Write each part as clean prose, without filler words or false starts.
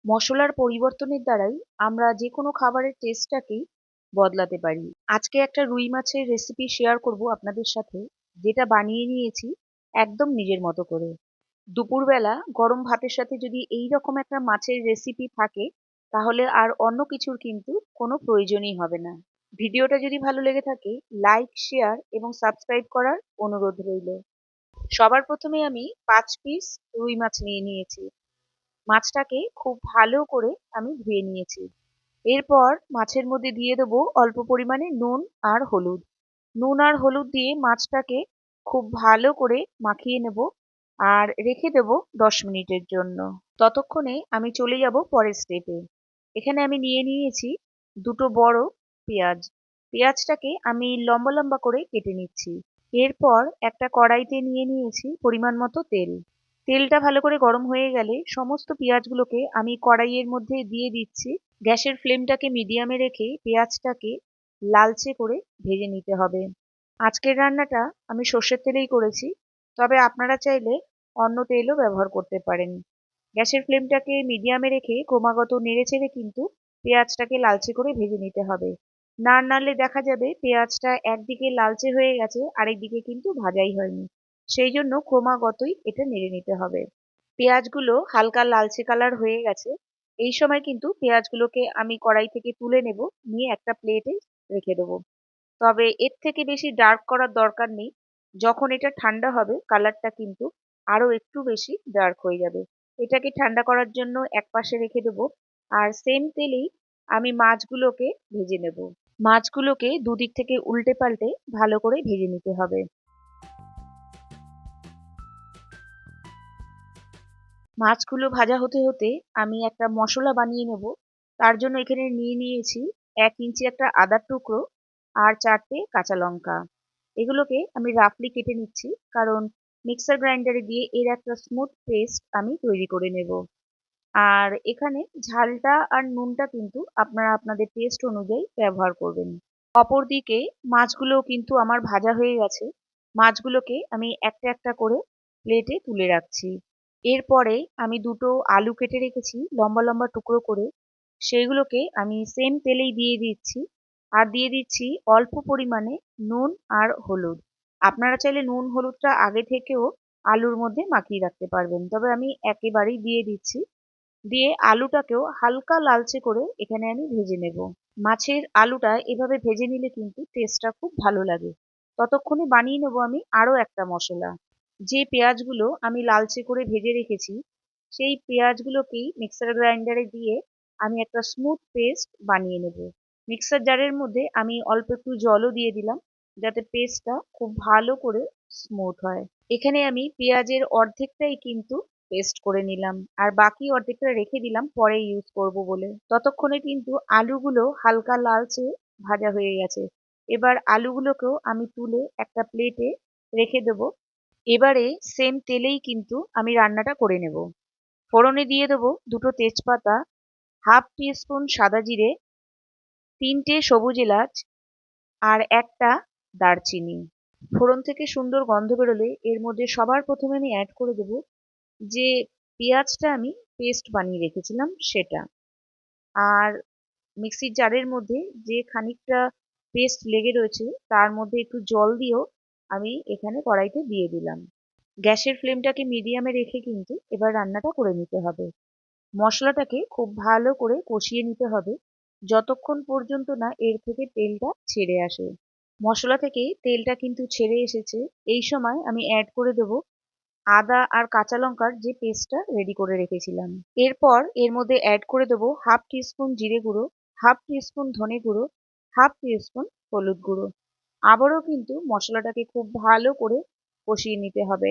মশলার পরিবর্তনের দ্বারাই আমরা যে কোনো খাবারের টেস্টটাকেই বদলাতে পারি। আজকে একটা রুই মাছের রেসিপি শেয়ার করব আপনাদের সাথে, যেটা বানিয়ে নিয়েছি একদম নিজের মতো করে। দুপুরবেলা গরম ভাতের সাথে যদি এই রকম একটা মাছের রেসিপি থাকে, তাহলে আর অন্য কিছুর কিন্তু কোনো প্রয়োজনই হবে না। ভিডিওটা যদি ভালো লেগে থাকে, লাইক, শেয়ার এবং সাবস্ক্রাইব করার অনুরোধ রইল। সবার প্রথমে আমি 5 পিস রুই মাছ নিয়ে নিয়েছি। মাছটাকে খুব ভালো করে আমি ধুয়ে নিয়েছি। এরপর মাছের মধ্যে দিয়ে দেবো অল্প পরিমাণে নুন আর হলুদ। নুন আর হলুদ দিয়ে মাছটাকে খুব ভালো করে মাখিয়ে নেব আর রেখে দেবো 10 মিনিটের জন্য। ততক্ষণে আমি চলে যাব পরের স্টেপে। এখানে আমি নিয়ে নিয়েছি দুটো বড় পেঁয়াজ। পেঁয়াজটাকে আমি লম্বা লম্বা করে কেটে নিচ্ছি। এরপর একটা কড়াইতে নিয়ে নিয়েছি পরিমাণ মতো তেল। তেলটা ভালো করে গরম হয়ে গেলে সমস্ত পেঁয়াজগুলোকে আমি কড়াইয়ের মধ্যে দিয়ে দিচ্ছি। গ্যাসের ফ্লেমটাকে মিডিয়ামে রেখে পেঁয়াজটাকে লালচে করে ভেজে নিতে হবে। আজকের রান্নাটা আমি সর্ষের তেলেই করেছি, তবে আপনারা চাইলে অন্য তেলও ব্যবহার করতে পারেন। গ্যাসের ফ্লেমটাকে মিডিয়ামে রেখে ক্রমাগত নেড়েচেড়ে কিন্তু পেঁয়াজটাকে লালচে করে ভেজে নিতে হবে। না নাড়লে দেখা যাবে পেঁয়াজটা একদিকে লালচে হয়ে গেছে, আরেকদিকে কিন্তু ভাজাই হয়নি। সেই জন্য ক্রমাগতই এটা নেড়ে নিতে হবে। পেঁয়াজগুলো হালকা লালচে কালার হয়ে গেছে। এই সময় কিন্তু পেঁয়াজগুলোকে আমি কড়াই থেকে তুলে নেব, নিয়ে একটা প্লেটে রেখে দেবো। তবে এর থেকে বেশি ডার্ক করার দরকার নেই। যখন এটা ঠান্ডা হবে কালারটা কিন্তু আরো একটু বেশি ডার্ক হয়ে যাবে। এটাকে ঠান্ডা করার জন্য একপাশে রেখে দেবো। আর সেম তেলেই আমি মাছগুলোকে ভেজে নেব। মাছগুলোকে দুদিক থেকে উল্টে পাল্টে ভালো করে ভেজে নিতে হবে। মাছগুলো ভাজা হতে হতে আমি একটা মশলা বানিয়ে নেব। তার জন্য এখানে নিয়ে নিয়েছি 1 ইঞ্চি একটা আদার টুকরো আর 4টে কাঁচা লঙ্কা। এগুলোকে আমি রাফলি কেটে নিচ্ছি, কারণ মিক্সার গ্রাইন্ডারে দিয়ে এর একটা স্মুথ পেস্ট আমি তৈরি করে নেব। আর এখানে ঝালটা আর নুনটা কিন্তু আপনারা আপনাদের টেস্ট অনুযায়ী ব্যবহার করবেন। অপরদিকে মাছগুলোও কিন্তু আমার ভাজা হয়ে গেছে। মাছগুলোকে আমি একটা একটা করে প্লেটে তুলে রাখছি। এরপরে আমি দুটো আলু কেটে রেখেছি লম্বা লম্বা টুকরো করে, সেইগুলোকে আমি সেম তেলেই দিয়ে দিচ্ছি। আর দিয়ে দিচ্ছি অল্প পরিমাণে নুন আর হলুদ। আপনারা চাইলে নুন হলুদটা আগে থেকেও আলুর মধ্যে মাখিয়ে রাখতে পারবেন, তবে আমি একেবারেই দিয়ে দিচ্ছি। দিয়ে আলুটাকেও হালকা লালচে করে এখানে আমি ভেজে নেব। মাছের আলুটা এভাবে ভেজে নিলে কিন্তু টেস্টটা খুব ভালো লাগে। ততক্ষণে বানিয়ে নেব আমি আরো একটা মশলা। যে পেঁয়াজগুলো আমি লালচে করে ভেজে রেখেছি, সেই পেঁয়াজগুলোকেই মিক্সার গ্রাইন্ডারে দিয়ে আমি একটা স্মুথ পেস্ট বানিয়ে নেব। মিক্সার জারের মধ্যে আমি অল্প একটু জলও দিয়ে দিলাম, যাতে পেস্টটা খুব ভালো করে স্মুথ হয়। এখানে আমি পেঁয়াজের অর্ধেকটাই কিন্তু পেস্ট করে নিলাম, আর বাকি অর্ধেকটা রেখে দিলাম পরে ইউজ করব বলে। ততক্ষণে কিন্তু আলুগুলো হালকা লালচে ভাজা হয়ে গেছে। এবার আলুগুলোকেও আমি তুলে একটা প্লেটে রেখে দেবো। এবারে সেম তেলেই কিন্তু আমি রান্নাটা করে নেব। ফোড়নে দিয়ে দেবো দুটো তেজপাতা, হাফ টিস্পুন সাদা জিরে, 3টে সবুজ এলাচ আর একটা দারচিনি। ফোড়ন থেকে সুন্দর গন্ধ বেরোলে এর মধ্যে সবার প্রথমে আমি অ্যাড করে দেবো যে পেঁয়াজটা আমি পেস্ট বানিয়ে রেখেছিলাম সেটা। আর মিক্সির জারের মধ্যে যে খানিকটা পেস্ট লেগে রয়েছে তার মধ্যে একটু জল দিয়েও আমি এখানে কড়াইতে দিয়ে দিলাম। গ্যাসের ফ্লেমটাকে মিডিয়ামে রেখে কিন্তু এবার রান্নাটা করে নিতে হবে। মশলাটাকে খুব ভালো করে কষিয়ে নিতে হবে, যতক্ষণ পর্যন্ত না এর থেকে তেলটা ছেড়ে আসে। মশলা থেকে তেলটা কিন্তু ছেড়ে এসেছে। এই সময় আমি অ্যাড করে দেবো আদা আর কাঁচা লঙ্কার যে পেস্টটা রেডি করে রেখেছিলাম। এরপর এর মধ্যে অ্যাড করে দেবো হাফ টিস্পুন জিরে গুঁড়ো, হাফ টিস্পুন ধনে গুঁড়ো, হাফ টিস্পুন হলুদ গুঁড়ো। আবারও কিন্তু মশলাটাকে খুব ভালো করে কষিয়ে নিতে হবে।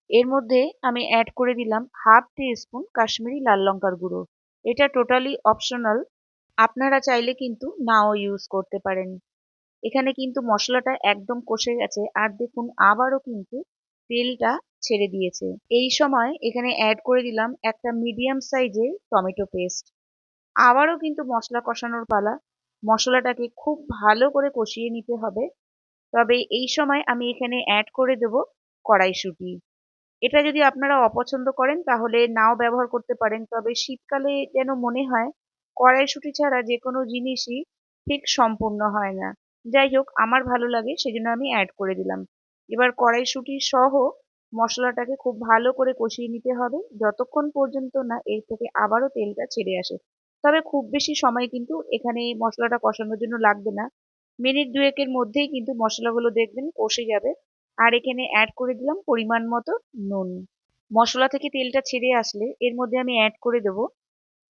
এর মধ্যে আমি অ্যাড করে দিলাম হাফ টিস্পুন কাশ্মীরি লাল লঙ্কার গুঁড়ো। এটা টোটালি অপশনাল, আপনারা চাইলে কিন্তু নাও ইউজ করতে পারেন। এখানে কিন্তু মশলাটা একদম কষে গেছে, আর দেখুন আবারও কিন্তু তেলটা ছেড়ে দিয়েছে। এই সময় এখানে অ্যাড করে দিলাম একটা মিডিয়াম সাইজের টমেটো পেস্ট। আবারও কিন্তু মশলা কষানোর পালা। মশলাটাকে খুব ভালো করে কষিয়ে নিতে হবে। তবে এই সময় আমি এখানে অ্যাড করে দেব কড়াইশুঁটি। এটা যদি আপনারা অপছন্দ করেন তাহলে নাও ব্যবহার করতে পারেন, তবে শীতকালে যেন মনে হয় কড়াইশুঁটি ছাড়া যে কোনো জিনিসই ঠিক সম্পূর্ণ হয় না। যাই হোক, আমার ভালো লাগে সেজন্য আমি অ্যাড করে দিলাম। এবার কড়াইশুঁটি সহ মশলাটাকে খুব ভালো করে কষিয়ে নিতে হবে যতক্ষণ পর্যন্ত না এর থেকে আবারও তেলটা ছেড়ে আসে। তবে খুব বেশি সময় কিন্তু এখানে মশলাটা কষানোর জন্য লাগবে না। মিনিট দুয়েকের মধ্যেই কিন্তু মশলাগুলো দেখবেন কষে যাবে। আর এখানে অ্যাড করে দিলাম পরিমাণ মতো নুন। মশলা থেকে তেলটা ছেড়ে আসলে এর মধ্যে আমি অ্যাড করে দেবো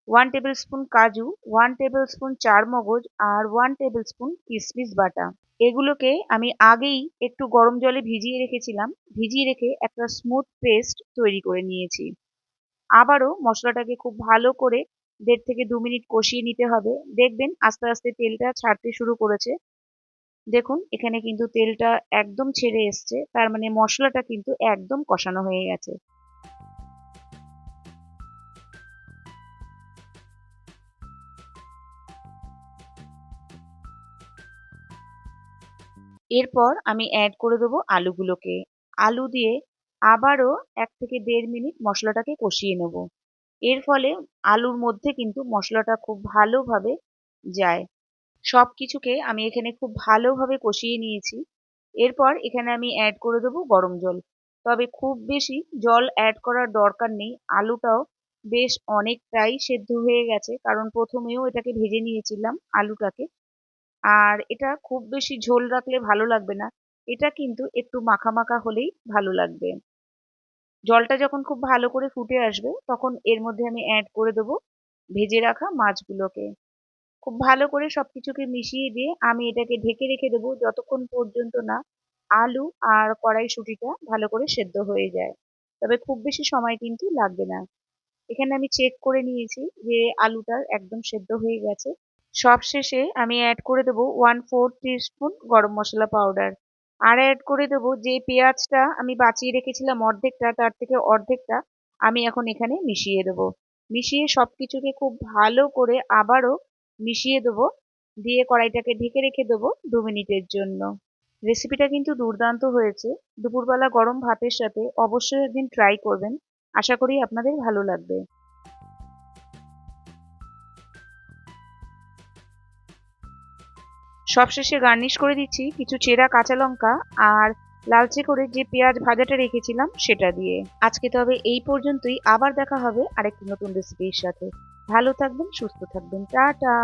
1 টেবিল স্পুন কাজু, 1 টেবিল স্পুন চারমগজ আর 1 টেবিল স্পুন কিশমিশ বাটা। এগুলোকে আমি আগেই একটু গরম জলে ভিজিয়ে রেখেছিলাম। ভিজিয়ে রেখে একটা স্মুথ পেস্ট তৈরি করে নিয়েছি। আবারও মশলাটাকে খুব ভালো করে 1.5 থেকে 2 মিনিট কষিয়ে নিতে হবে। দেখবেন আস্তে আস্তে তেলটা ছাড়তে শুরু করেছে। দেখুন এখানে কিন্তু তেলটা একদম ছেড়ে এসছে, তার মানে মশলাটা কিন্তু একদম কষানো হয়ে গেছে। এরপর আমি অ্যাড করে দেবো আলুগুলোকে। আলু দিয়ে আবারও 1 থেকে 1.5 মিনিট মশলাটাকে কষিয়ে নেব। এর ফলে আলুর মধ্যে কিন্তু মশলাটা খুব ভালোভাবে যায়। সবকিছুকে আমি এখানে খুব ভালোভাবে কষিয়ে নিয়েছি। এরপর এখানে আমি অ্যাড করে দেবো গরম জল। তবে খুব বেশি জল অ্যাড করার দরকার নেই। আলুটাও বেশ অনেকটাই সেদ্ধ হয়ে গেছে, কারণ প্রথমেও এটাকে ভেজে নিয়েছিলাম আলুটাকে। আর এটা খুব বেশি ঝোল রাখলে ভালো লাগবে না। এটা কিন্তু একটু মাখা মাখা হলেই ভালো লাগবে। জলটা যখন খুব ভালো করে ফুটে আসবে তখন এর মধ্যে আমি অ্যাড করে দেবো ভেজে রাখা মাছগুলোকে। খুব ভালো করে সবকিছুকে মিশিয়ে দিয়ে আমি এটাকে ঢেকে রেখে দেবো যতক্ষণ পর্যন্ত না আলু আর কড়াইশুঁটিটা ভালো করে সেদ্ধ হয়ে যায়। তবে খুব বেশি সময় কিন্তু লাগবে না। এখানে আমি চেক করে নিয়েছি যে আলুটা একদম সেদ্ধ হয়ে গেছে। সবশেষে আমি অ্যাড করে দেবো 1/4 টিস্পুন গরম মশলা পাউডার। আর অ্যাড করে দেবো যে পেঁয়াজটা আমি বাঁচিয়ে রেখেছিলাম অর্ধেকটা, তার থেকে অর্ধেকটা আমি এখন এখানে মিশিয়ে দেবো। মিশিয়ে সবকিছুকে খুব ভালো করে আবারও মিশিয়ে দেবো। দিয়ে কড়াইটাকে ঢেকে রেখে দেবো 2 মিনিটের জন্য। রেসিপিটা কিন্তু দুর্দান্ত হয়েছে। দুপুরবেলা গরম ভাতের সাথে অবশ্যই একদিন ট্রাই করবেন। আশা করি আপনাদের ভালো লাগবে। সবশেষে গার্নিশ করে দিচ্ছি কিছু চেরা কাঁচা লঙ্কা আর লালচে করে যে পেঁয়াজ ভাজাটা রেখেছিলাম সেটা দিয়ে। আজকে তবে এই পর্যন্তই, আবার দেখা হবে আরেকটি নতুন রেসিপির সাথে। ভালো থাকবেন, সুস্থ থাকবেন, টাটা।